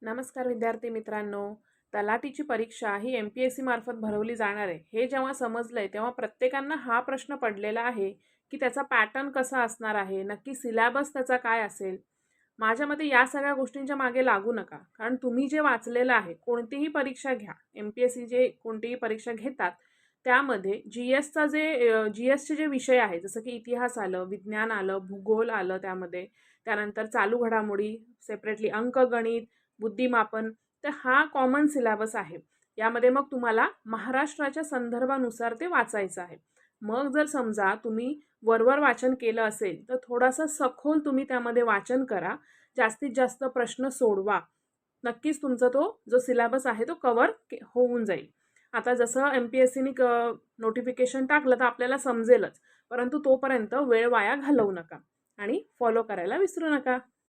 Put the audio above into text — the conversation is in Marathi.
नमस्कार विद्यार्थी मित्रांनो. तलाठीची परीक्षा ही MPSC मार्फत भरवली जाणार आहे हे जेव्हा समजलंय तेव्हा प्रत्येकांना हा प्रश्न पडलेला आहे की त्याचा पॅटर्न कसा असणार आहे, नक्की सिलेबस त्याचा काय असेल. माझ्या मते या सगळ्या गोष्टींच्या मागे लागू नका, कारण तुम्ही जे वाचलेलं आहे, कोणतीही परीक्षा घ्या, MPSC जे कोणतीही परीक्षा घेतात त्यामध्ये GSचे जे विषय आहे, जसं की इतिहास आलं, विज्ञान आलं, भूगोल आलं, त्यानंतर चालू घडामोडी, सेपरेटली अंकगणित, बुद्धिमापन, तर हा कॉमन सिलेबस आहे. यामध्ये मग तुम्हाला महाराष्ट्राच्या संदर्भानुसार ते वाचायचं आहे. मग जर समजा तुम्ही वरवर वाचन केलं असेल तर थोडासा सखोल तुम्ही त्यामध्ये वाचन करा, जास्तीत जास्त प्रश्न सोडवा. नक्कीच तुमचा तो जो सिलेबस आहे तो कव्हर होऊन जाईल. आता जसं MPSCने नोटिफिकेशन टाकलं तर आपल्याला समजेलच, परंतु तोपर्यंत वेळ वाया घालवू नका आणि फॉलो करायला विसरू नका.